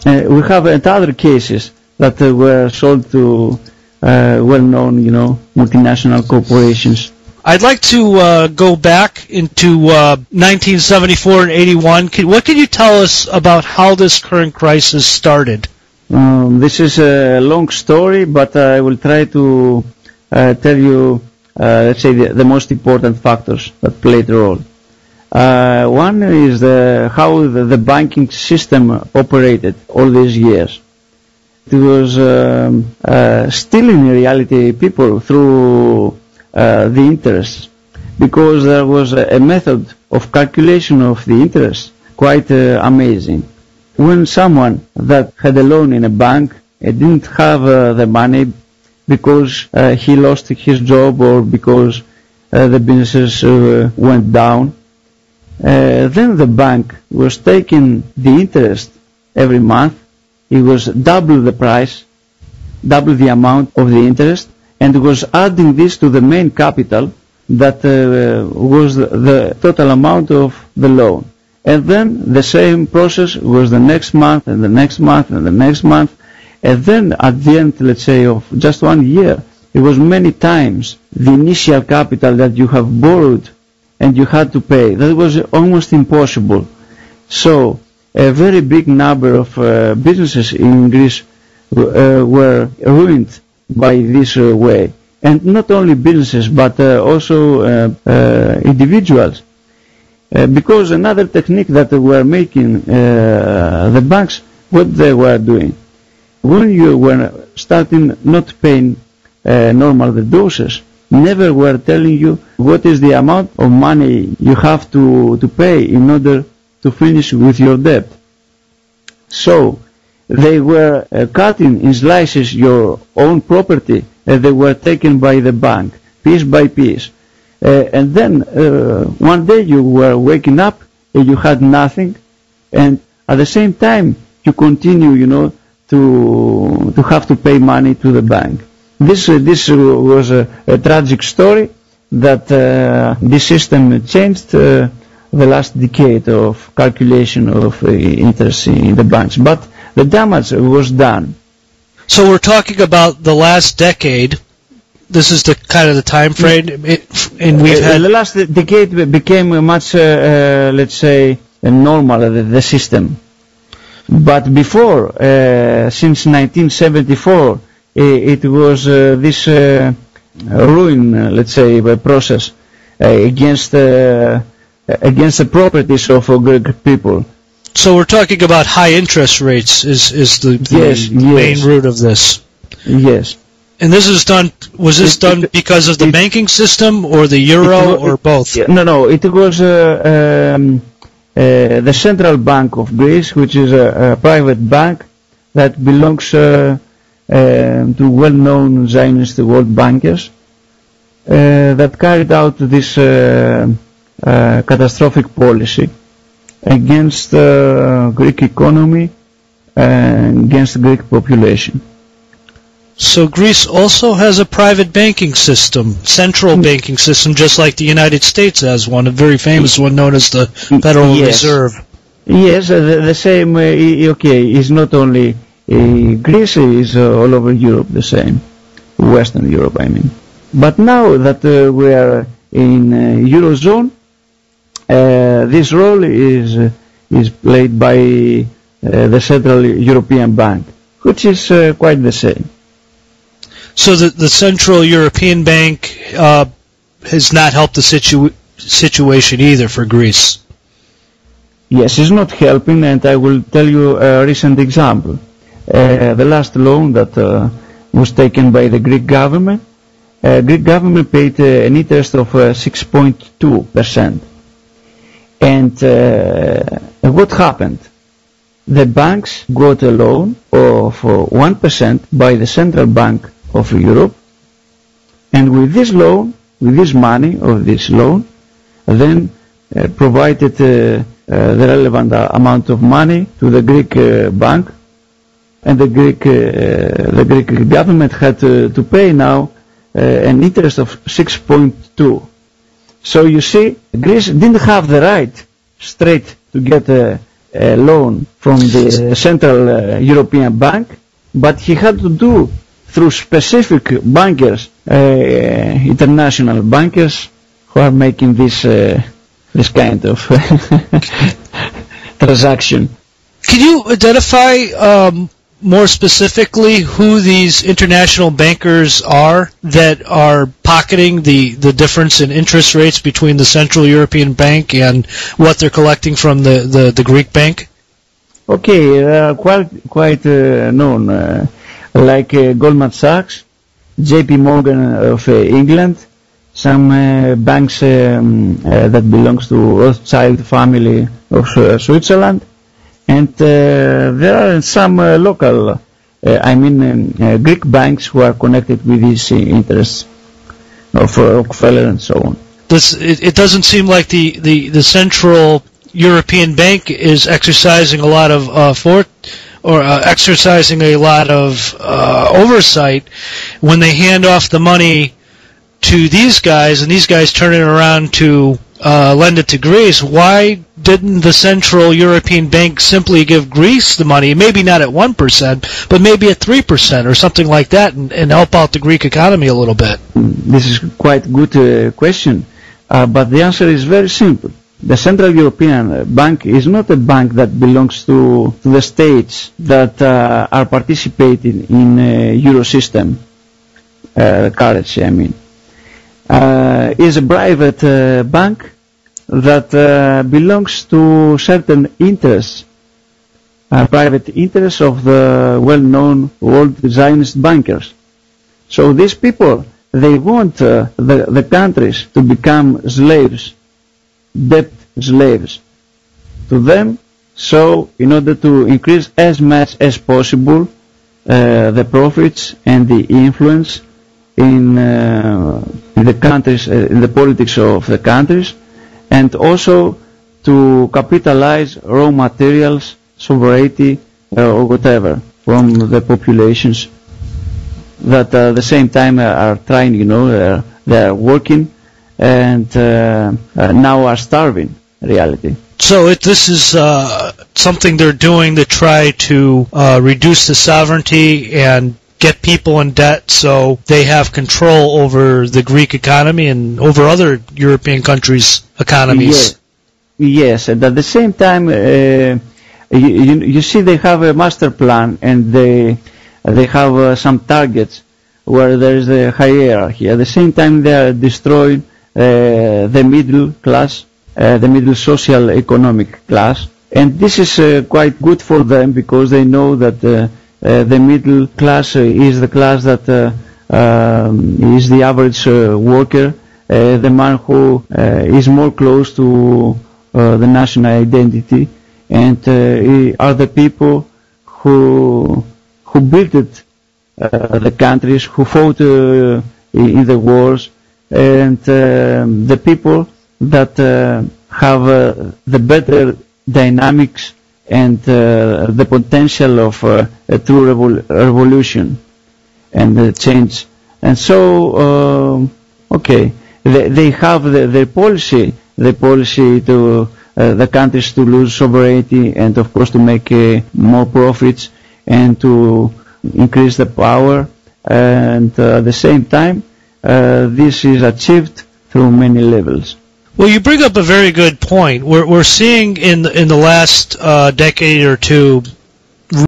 We have other cases that were sold to well-known, multinational corporations. I'd like to go back into 1974 and 81. What can you tell us about how this current crisis started? This is a long story, but I will try to tell you, let's say, the most important factors that played a role. One is how the banking system operated all these years. It was stealing, in reality, people through the interest, because there was a method of calculation of the interest quite amazing. When someone that had a loan in a bank didn't have the money because he lost his job or because the businesses went down, then the bank was taking the interest every month. It was double the price, double the amount of the interest, and was adding this to the main capital that was the total amount of the loan. And then the same process was the next month and the next month and the next month. And then at the end, let's say, of just 1 year, it was many times the initial capital that you have borrowed and you had to pay. That was almost impossible. So a very big number of businesses in Greece were ruined by this way. And not only businesses, but also individuals. Because another technique that were making the banks, what they were doing, when you were starting not paying normal reduces, never were telling you what is the amount of money you have to pay in order to finish with your debt. So they were cutting in slices your own property, and they were taken by the bank, piece by piece. And then one day you were waking up and you had nothing, and at the same time you continue, to have to pay money to the bank. This was a tragic story that this system changed the last decade of calculation of interest in the banks. But the damage was done. So we're talking about the last decade. This is the kind of the time frame, and we've had the last decade became much, let's say, normal, the system. But before, since 1974, it was this ruin, let's say, process against the properties of Greek people. So we're talking about high interest rates is the main root of this. Yes. And this is done. Was this done because of the banking system, or the euro, or both? No. It was the Central Bank of Greece, which is a private bank that belongs to well-known Zionist world bankers that carried out this catastrophic policy against the Greek economy and against the Greek population. So Greece also has a private banking system, central banking system, just like the United States has one, a very famous one known as the Federal Reserve. Yes, the same, is not only Greece, is all over Europe the same, Western Europe, I mean. But now that we are in Eurozone, this role is played by the Central European Bank, which is quite the same. So the Central European Bank has not helped the situation either for Greece. Yes, it's not helping, and I will tell you a recent example. The last loan that was taken by the Greek government, Greek government paid an interest of 6.2%. And what happened? The banks got a loan of 1% by the Central Bank of Europe, and with this loan, with this money of this loan, then provided the relevant amount of money to the Greek bank, and the Greek government had to pay now an interest of 6.2. So you see, Greece didn't have the right straight to get loan from the Central European Bank, but he had to do through specific bankers, international bankers, who are making this kind of transaction. Can you identify more specifically who these international bankers are that are pocketing the difference in interest rates between the Central European Bank and what they're collecting from the Greek bank? Okay, quite known, like Goldman Sachs, JP Morgan of England, some banks that belongs to Rothschild family of Switzerland, and there are some local, Greek banks who are connected with these interests of Rockefeller and so on. It doesn't seem like the Central European Bank is exercising a lot of exercising a lot of oversight when they hand off the money to these guys, and these guys turn it around to lend it to Greece. Why didn't the Central European Bank simply give Greece the money, maybe not at 1%, but maybe at 3% or something like that, and help out the Greek economy a little bit? This is quite a good question, but the answer is very simple. The Central European Bank is not a bank that belongs to the states that are participating in Euro system currency, is a private bank that belongs to certain interests, private interests of the well-known world Zionist bankers. So these people, they want the countries to become slaves, debt slaves to them, so in order to increase as much as possible the profits and the influence in the countries, in the politics of the countries, and also to capitalize raw materials, sovereignty, or whatever from the populations that at the same time are trying, they are working and now are starving, reality. So this is something they're doing to try to reduce the sovereignty and get people in debt so they have control over the Greek economy and over other European countries' economies. Yes, and at the same time, you see they have a master plan and they have some targets where there is a hierarchy. At the same time, they are destroying the middle class, the middle social economic class, and this is quite good for them because they know that the middle class is the class that is the average worker, the man who is more close to the national identity, and are the people who built the countries, who fought in the wars, and the people that have the better dynamics and the potential of a true revolution and change. And so, they have their policy, the policy to the countries to lose sovereignty and of course to make more profits and to increase the power, and at the same time this is achieved through many levels. Well, you bring up a very good point. We're seeing in the last decade or two